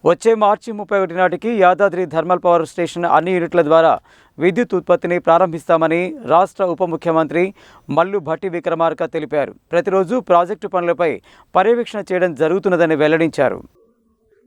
వచ్చే మార్చి 31 నాటికి Yadadri thermal power station అన్ని యూనిట్ల ద్వారా విద్యుత్ ఉత్పత్తిని ప్రారంభిస్తామని రాష్ట్ర ఉప ముఖ్యమంత్రి మల్లు భట్టి విక్రమార్క తెలిపారు. ప్రతిరోజు ప్రాజెక్టు పనులపై పర్యవేక్షణ చేయడం జరుగుతున్నదని వెల్లడించారు.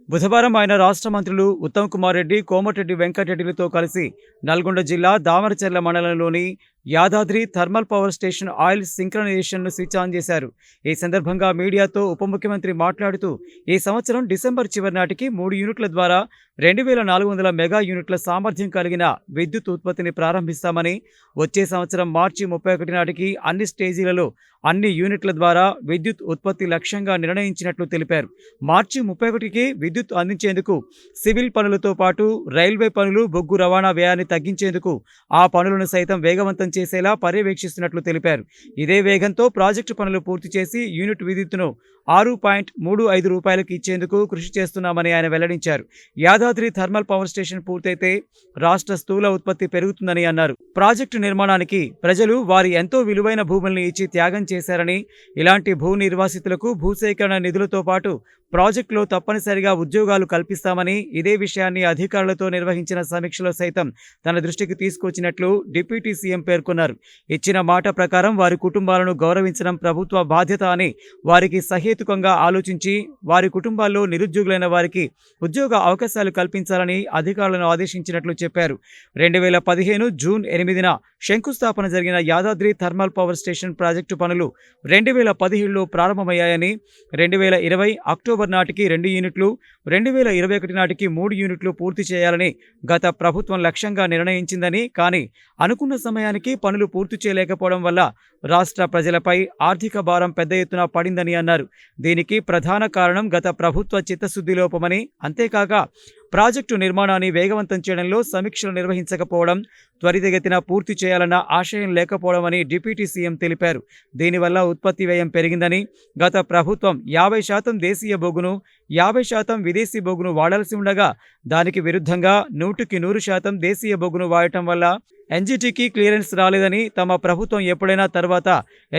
బుధవారం ఆయన రాష్ట్ర మంత్రులు ఉత్తమ్ కుమార్ రెడ్డి, కోమటిరెడ్డి వెంకటరెడ్డిలతో కలిసి నల్గొండ జిల్లా దామరచెర్ల మండలంలోని Yadadri thermal power station oil సింక్రనైజేషన్ను స్విచ్ ఆన్ చేశారు. ఈ సందర్భంగా మీడియాతో ఉప ముఖ్యమంత్రి మాట్లాడుతూ ఈ సంవత్సరం డిసెంబర్ చివరి నాటికి 3 యూనిట్ల ద్వారా 2400 మెగా యూనిట్ల సామర్థ్యం కలిగిన విద్యుత్ ఉత్పత్తిని ప్రారంభిస్తామని, వచ్చే సంవత్సరం మార్చి 31 నాటికి అన్ని స్టేజీలలో అన్ని యూనిట్ల ద్వారా విద్యుత్ ఉత్పత్తి లక్ష్యంగా నిర్ణయించినట్లు తెలిపారు. మార్చి 31కి విద్యుత్ అందించేందుకు సివిల్ పనులతో పాటు రైల్వే పనులు, బొగ్గు రవాణా వ్యయాన్ని తగ్గించేందుకు ఆ పనులను సైతం వేగవంతం చేసేలా పర్యవేక్షిస్తున్నట్లు తెలిపారు. ఇదే వేగంతో ప్రాజెక్టు పనులు పూర్తి చేసి యూనిట్ విద్యుత్తును 6.35 రూపాయలకు ఇచ్చేందుకు కృషి చేస్తున్నామని ఆయన వెల్లడించారు. యాదాద్రి థర్మల్ పవర్ స్టేషన్ పూర్తయితే రాష్ట్ర స్థూల ఉత్పత్తి పెరుగుతుందని అన్నారు. ప్రాజెక్టు నిర్మాణానికి ప్రజలు వారి ఎంతో విలువైన భూముల్ని ఇచ్చి త్యాగం చేశారని, ఇలాంటి భూ నిర్వాసితులకు భూసేకరణ నిధులతో పాటు ప్రాజెక్టులో తప్పనిసరిగా ఉద్యోగాలు కల్పిస్తామని, ఇదే విషయాన్ని అధికారులతో నిర్వహించిన సమీక్షలో సైతం తన దృష్టికి తీసుకొచ్చినట్లు డిప్యూటీ సీఎం పేర్కొన్నారు. ఇచ్చిన మాట ప్రకారం వారి కుటుంబాలను గౌరవించడం ప్రభుత్వ బాధ్యత అని, వారికి సహేతుకంగా ఆలోచించి వారి కుటుంబాల్లో నిరుద్యోగులైన వారికి ఉద్యోగ అవకాశాలు కల్పించాలని అధికారులను ఆదేశించినట్లు చెప్పారు. 2015 జూన్ 8న శంకుస్థాపన జరిగిన Yadadri thermal power station project పనులు 2017లో ప్రారంభమయ్యాయని, 2020 అక్టోబర్ నాటికి 2 యూనిట్లు, 2021 నాటికి 3 యూనిట్లు పూర్తి చేయాలని గత ప్రభుత్వం లక్ష్యంగా నిర్ణయించిందని, కానీ అనుకున్న సమయానికి పనులు పూర్తి చేయలేకపోవడం వల్ల రాష్ట్ర ప్రజలపై ఆర్థిక భారం పెద్ద ఎత్తున పడిందని అన్నారు. దీనికి ప్రధాన కారణం గత ప్రభుత్వ చిత్తశుద్ధి లోపమని, అంతేకాక ప్రాజెక్టు నిర్మాణాన్ని వేగవంతం చేయడంలో సమీక్షలు నిర్వహించకపోవడం, త్వరితగతిన పూర్తి చేయాలన్న ఆశయం లేకపోవడమని డిప్యూటీ సీఎం తెలిపారు. దీనివల్ల ఉత్పత్తి వ్యయం పెరిగిందని, గత ప్రభుత్వం 50% దేశీయ బొగ్గును, 50% విదేశీ బొగ్గును వాడాల్సి ఉండగా దానికి విరుద్ధంగా 100% దేశీయ బొగ్గును వాడటం వల్ల ఎన్జీటీకి క్లియరెన్స్ రాలేదని, తమ ప్రభుత్వం ఎప్పుడైనా తర్వాత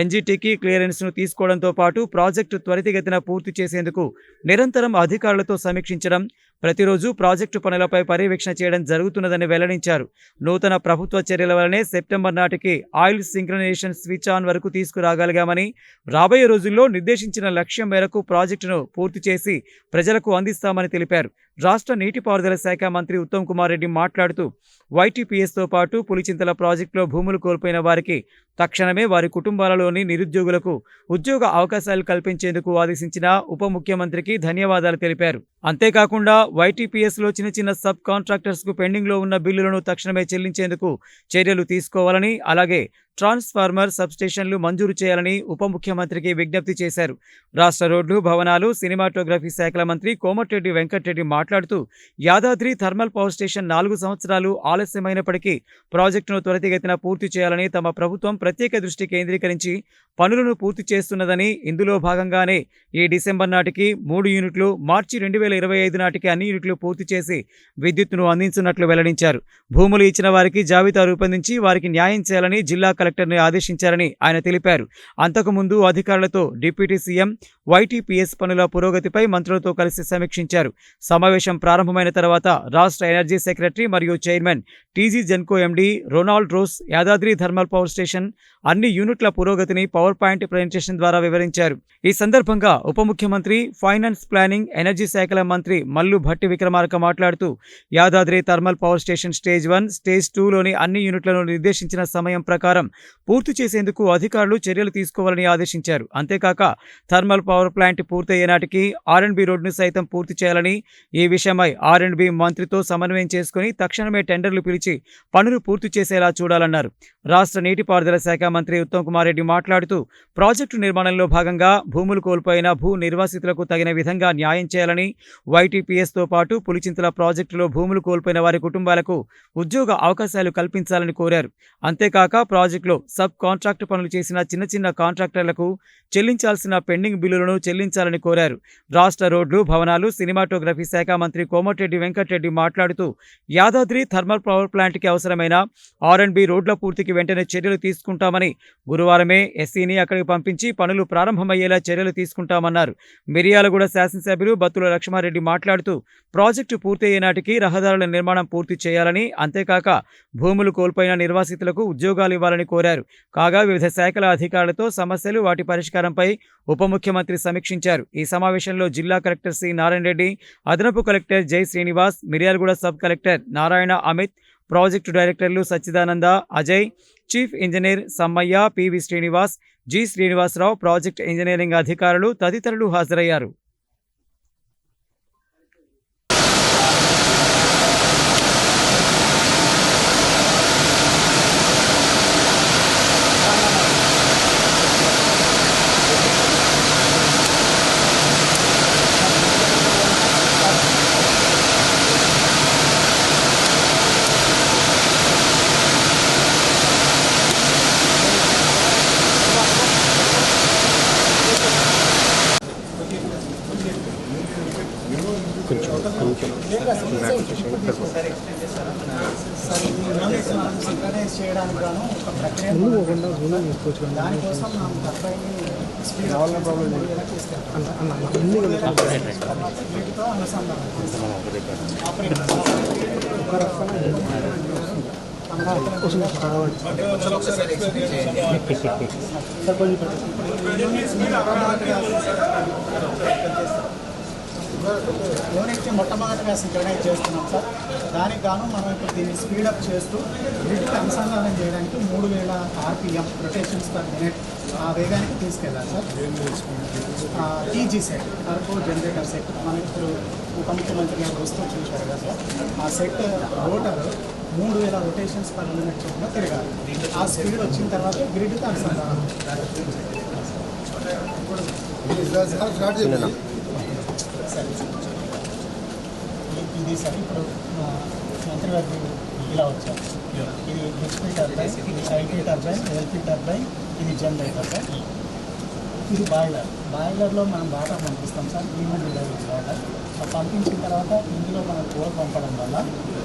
ఎన్జీటీకి క్లియరెన్స్ను తీసుకోవడంతో పాటు ప్రాజెక్టు త్వరితగతిన పూర్తి చేసేందుకు నిరంతరం అధికారులతో సమీక్షించడం, ప్రతిరోజు ప్రాజెక్టు పనులపై పర్యవేక్షణ చేయడం జరుగుతున్నదని వెల్లడించారు. నూతన ప్రభుత్వ చర్యల వల్లనే సెప్టెంబర్ నాటికి ఆయిల్ సింక్రనైజేషన్ స్విచ్ ఆన్ వరకు తీసుకురాగలిగామని, రాబోయే రోజుల్లో నిర్దేశించిన లక్ష్యం మేరకు ప్రాజెక్టును పూర్తి చేసి ప్రజలకు అందిస్తామని తెలిపారు. రాష్ట్ర నీటిపారుదల శాఖ మంత్రి ఉత్తమ్ కుమార్ రెడ్డి మాట్లాడుతూ వైటీపీఎస్తో పాటు పులిచింతల ప్రాజెక్టులో భూములు కోల్పోయిన వారికి తక్షణమే వారి కుటుంబాలలోని నిరుద్యోగులకు ఉద్యోగ అవకాశాలు కల్పించేందుకు ఆదేశించిన ఉప ముఖ్యమంత్రికి ధన్యవాదాలు తెలిపారు. అంతేకాకుండా వైటీపీఎస్లో చిన్న సబ్ కాంట్రాక్టర్స్కు పెండింగ్లో ఉన్న బిల్లులను తక్షణమే చెల్లించేందుకు చర్యలు తీసుకోవాలని, అలాగే ట్రాన్స్ఫార్మర్, సబ్స్టేషన్లు మంజూరు చేయాలని ఉప ముఖ్యమంత్రికి విజ్ఞప్తి చేశారు. రాష్ట్ర రోడ్లు, భవనాలు, సినిమాటోగ్రఫీ శాఖల మంత్రి కోమటిరెడ్డి వెంకటరెడ్డి మాట్లాడుతూ యాదాద్రి థర్మల్ పవర్ స్టేషన్ 4 సంవత్సరాలు ఆలస్యమైనప్పటికీ ప్రాజెక్టును త్వరితగతిన పూర్తి చేయాలని తమ ప్రభుత్వం ప్రత్యేక దృష్టి కేంద్రీకరించి పనులను పూర్తి చేస్తున్నదని, ఇందులో భాగంగానే ఈ డిసెంబర్ నాటికి 3 యూనిట్లు, మార్చి 2025 నాటికి అన్ని యూనిట్లు పూర్తి చేసి విద్యుత్తును అందించున్నట్లు వెల్లడించారు. భూములు ఇచ్చిన వారికి జాబితా రూపొందించి వారికి న్యాయం చేయాలని జిల్లా కలెక్టర్ని ఆదేశించారని ఆయన తెలిపారు. అంతకుముందు అధికారులతో డిప్యూటీ సీఎం వైటీపీఎస్ పనుల పురోగతిపై మంత్రులతో కలిసి సమీక్షించారు. సమావేశం ప్రారంభమైన తర్వాత రాష్ట్ర ఎనర్జీ సెక్రటరీ మరియు chairman TG Genco MD Ronald Ross Yadadri thermal power station అన్ని యూనిట్ల పురోగతిని పవర్ పాయింట్ ప్రజెంటేషన్ ద్వారా వివరించారు. ఈ సందర్భంగా ఉప ముఖ్యమంత్రి, ఫైనాన్స్, ప్లానింగ్, ఎనర్జీ శాఖల మంత్రి మల్లు భట్టి విక్రమార్క మాట్లాడుతూ Yadadri thermal power station stage 1, stage 2లోని అన్ని యూనిట్లను నిర్దేశించిన సమయం ప్రకారం పూర్తి చేసేందుకు అధికారులు చర్యలు తీసుకోవాలని ఆదేశించారు. అంతేకాక థర్మల్ పవర్ ప్లాంట్ పూర్తయ్యే నాటికి R&B రోడ్ను సైతం పూర్తి చేయాలని, ఈ విషయమై R&B మంత్రితో సమన్వయం చేసుకుని తక్షణమే టెండర్లు పిలిచి పనులు పూర్తి చేసేలా చూడాలన్నారు. రాష్ట్ర నీటిపారుదల శాఖ మంత్రి ఉత్తమ్ కుమార్ రెడ్డి మాట్లాడుతూ ప్రాజెక్టు నిర్మాణంలో భాగంగా భూములు కోల్పోయిన భూ నిర్వాసితులకు తగిన విధంగా న్యాయం చేయాలని, వైటీపీఎస్తో పాటు పులిచింతల ప్రాజెక్టులో భూములు కోల్పోయిన వారి కుటుంబాలకు ఉద్యోగ అవకాశాలు కల్పించాలని కోరారు. అంతేకాక ప్రాజెక్టులో సబ్ కాంట్రాక్ట్ పనులు చేసిన చిన్న కాంట్రాక్టర్లకు చెల్లించాల్సిన పెండింగ్ బిల్లులను చెల్లించాలని కోరారు. రాష్ట్ర రోడ్లు, భవనాలు, సినిమాటోగ్రఫీ శాఖ మంత్రి కోమటిరెడ్డి వెంకటరెడ్డి మాట్లాడుతూ యాదాద్రి థర్మల్ పవర్ ప్లాంట్కి అవసరమైన R&B రోడ్ల పూర్తికి వెంటనే చర్యలు తీసుకుంటారు చూసుకుంటామని గురువారమే ఎస్సీని అక్కడికి పంపించి పనులు ప్రారంభమయ్యేలా చర్యలు తీసుకుంటామన్నారు. మిర్యాలగూడ శాసనసభ్యులు బత్తుల లక్ష్మారెడ్డి మాట్లాడుతూ ప్రాజెక్టు పూర్తయ్యే నాటికి రహదారుల నిర్మాణం పూర్తి చేయాలని, అంతేకాక భూములు కోల్పోయిన నిర్వాసితులకు ఉద్యోగాలు ఇవ్వాలని కోరారు. కాగా వివిధ శాఖల అధికారులతో సమస్యలు, వాటి పరిష్కారంపై ఉప ముఖ్యమంత్రి సమీక్షించారు. ఈ సమావేశంలో జిల్లా కలెక్టర్ సి నారాయణ రెడ్డి, అదనపు collector Jai Srinivas, Miryalaguda sub collector Narayana Amit, project డైరెక్టర్లు Sachchidananda, Ajay, chief engineer Sammaiah, PV Srinivas, G Srinivasarao, project engineering అధికారులు తదితరులు హాజరయ్యారు. సింక్రనైజ్ చేయడానికి గాను ఒక ప్రక్రియ దానికోసం మనం టర్బైన్ని స్పీడ్ వీటితో అనుసంధానం యూనిట్ని మొట్టమొదటిగా సింక్రనైజ్ చేస్తున్నాం సార్. దానికి గాను మనం ఇప్పుడు దీన్ని స్పీడప్ చేస్తూ గ్రిడ్కి అనుసంధానం చేయడానికి 3000 RPM రొటేషన్స్ పర్ మినిట్ ఆ వేగానికి తీసుకెళ్ళాలి sir. TG set turbo generator set మనం ఇప్పుడు ఉప ముఖ్యమంత్రి గారు వస్తూ చూశారు కదా సార్. ఆ set rotor 3000 rotations per minute చొప్పున తిరగాలి. ఆ స్పీడ్ వచ్చిన తర్వాత గ్రిడ్కి అనుసంధానం ఇది సార్. ఇప్పుడు మంత్రివర్గ ఇలా వచ్చారు. ఇది హెచ్పీ టర్బైన్, ఇది ఐటీ టర్బైన్, ఎల్పీ టర్బైన్, ఇది జనరేటర్ సార్. ఇది బాయిలర్లో మనం వాటర్ పంపిస్తాం సార్. హ్యూమన్ డెలివరీ వాటర్ పంపించిన తర్వాత ఇందులో మనం కోల్ పంపడం వల్ల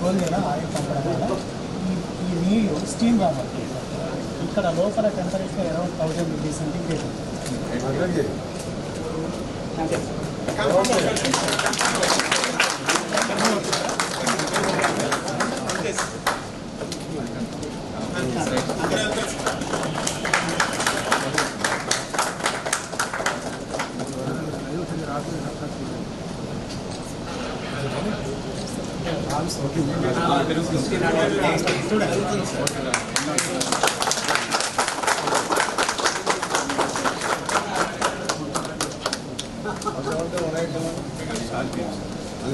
కోల్ మీద ఆయిల్ పంపడం వల్ల ఈ నీళ్ళు స్టీమ్ రాబడుతుంది సార్. ఇక్కడ లోపల టెంపరేచర్ అరౌండ్ 1000 డిగ్రీ సెంటిగ్రేడ్ ఉంటుంది.